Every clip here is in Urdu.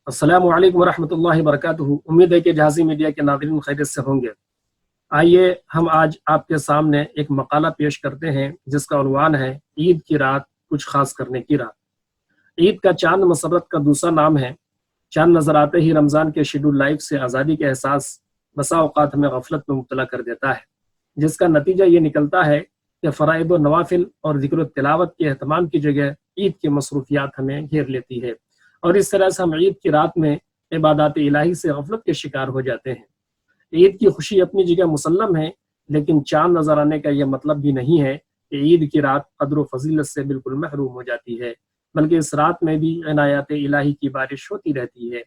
السلام علیکم ورحمۃ اللہ وبرکاتہ۔ امید ہے کہ جہازی میڈیا کے ناظرین خیریت سے ہوں گے۔ آئیے ہم آج آپ کے سامنے ایک مقالہ پیش کرتے ہیں جس کا عنوان ہے عید کی رات کچھ خاص کرنے کی رات۔ عید کا چاند مسرت کا دوسرا نام ہے۔ چاند نظر آتے ہی رمضان کے شیڈول لائف سے آزادی کے احساس بسا اوقات ہمیں غفلت میں مبتلا کر دیتا ہے، جس کا نتیجہ یہ نکلتا ہے کہ فرائض و نوافل اور ذکر و تلاوت کے اہتمام کی جگہ عید کی مصروفیات ہمیں گھیر لیتی ہے، اور اس طرح سے ہم عید کی رات میں عبادات الہی سے غفلت کے شکار ہو جاتے ہیں۔ عید کی خوشی اپنی جگہ مسلم ہے، لیکن چاند نظر آنے کا یہ مطلب بھی نہیں ہے کہ عید کی رات قدر و فضیلت سے بالکل محروم ہو جاتی ہے، بلکہ اس رات میں بھی عنایات الہی کی بارش ہوتی رہتی ہے۔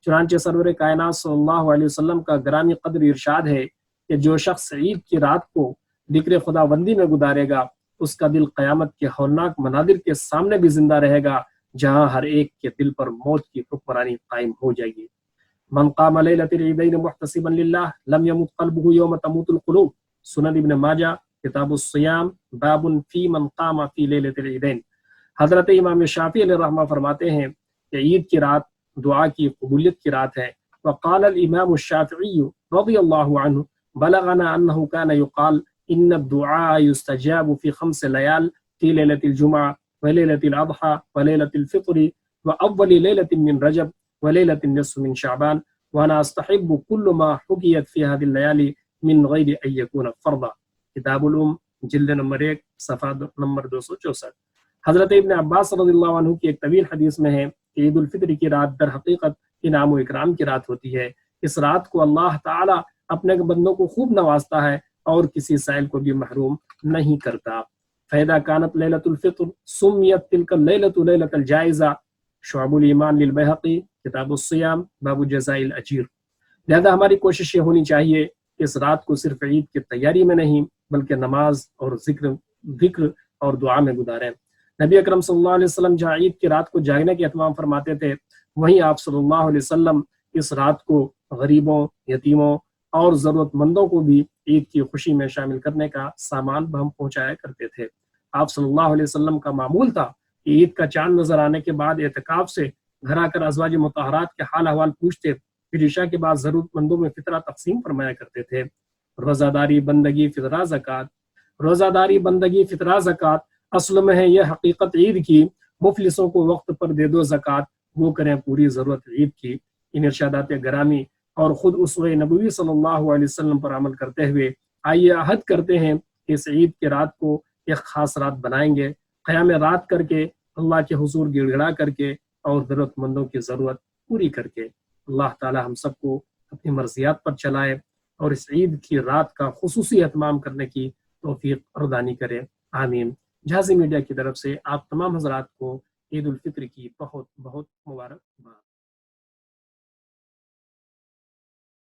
چنانچہ سرور کائنات صلی اللہ علیہ وسلم کا گرامی قدر ارشاد ہے کہ جو شخص عید کی رات کو ذکر خداوندی میں گزارے گا، اس کا دل قیامت کے ہولناک مناظر کے سامنے بھی زندہ رہے گا، جہاں ہر ایک کے دل پر موت کی حکمرانی قائم ہو جائے گی۔ من قام لیلۃ العیدین محتسبا للہ لم یمت قلبہ یوم تموت القلوب، سنن ابن ماجہ کتاب الصیام باب فی من قام فی لیلۃ العیدین۔ حضرت امام شافعی علیہ الرحمہ فرماتے ہیں کہ عید کی رات دعا کی قبولیت کی رات ہے۔ وقال الامام الشافعی رضی اللہ عنہ بلغنا انہ کان یقال ان الدعاء یستجاب فی 5 لیال فی لیلۃ الجمعہ ولیلۃ الاضحى ولیلۃ الفطر واول لیلۃ من رجب ولیلۃ النصف من شعبان وانا استحب كل ما حكيت في هذه الليالي من غیر ان يكون فرضا۔ کتاب الام جلد نمبر 1 صفحہ نمبر 264۔ حضرت ابن عباس رضی اللہ عنہ کی ایک طویل حدیث میں ہے کہ عید الفطر کی رات در حقیقت انعام و اکرام کی رات ہوتی ہے۔ اس رات کو اللہ تعالی اپنے بندوں کو خوب نوازتا ہے اور کسی سائل کو بھی محروم نہیں کرتا۔ فَإِذَا كَانَتْ لَيْلَةُ الْفِطْرِ سُمِّيَتْ تِلْكَ اللَّيْلَةُ لَيْلَةَ الْجَائِزَةِ شُعَبُ الْإِيمَانِ لِلْبَيْهَقِي کتاب الصیام باب جزاء الاجیر۔ لہذا ہماری کوشش یہ ہونی چاہیے کہ اس رات کو صرف عید کی تیاری میں نہیں بلکہ نماز اور ذکر اور دعا میں گزاریں۔ نبی اکرم صلی اللہ علیہ وسلم جہاں عید کی رات کو جاگنے کے اہتمام فرماتے تھے، وہیں آپ صلی اللہ علیہ وسلم اس رات کو غریبوں، یتیموں اور ضرورت مندوں کو بھی عید کی خوشی میں شامل کرنے کا سامان بہم پہنچایا کرتے تھے۔ آپ صلی اللہ علیہ وسلم کا معمول تھا کہ عید کا چاند نظر آنے کے بعد اعتکاف سے گھر آ کر ازواج مطہرات کے حال احوال پوچھتے، پھر عشاء کے بعد ضرورت مندوں میں فطرہ تقسیم فرمایا کرتے تھے۔ روزہ داری، بندگی، فطرہ، زکوٰۃ۔ روزہ داری، بندگی، فطرہ، زکوٰۃ اصل میں ہے یہ حقیقت عید کی۔ مفلسوں کو وقت پر دے دو زکوٰۃ، وہ کریں پوری ضرورت عید کی۔ ان ارشادات گرامی اور خود اسوہ نبوی صلی اللہ علیہ وسلم پر عمل کرتے ہوئے آئیے عہد کرتے ہیں کہ اس عید کی رات کو ایک خاص رات بنائیں گے، قیام رات کر کے، اللہ کے حضور گڑ گڑا کر کے اور ضرورت مندوں کی ضرورت پوری کر کے۔ اللہ تعالی ہم سب کو اپنی مرضیات پر چلائے اور اس عید کی رات کا خصوصی اہتمام کرنے کی توفیق عطا کرے، آمین۔ جہازی میڈیا کی طرف سے آپ تمام حضرات کو عید الفطر کی بہت بہت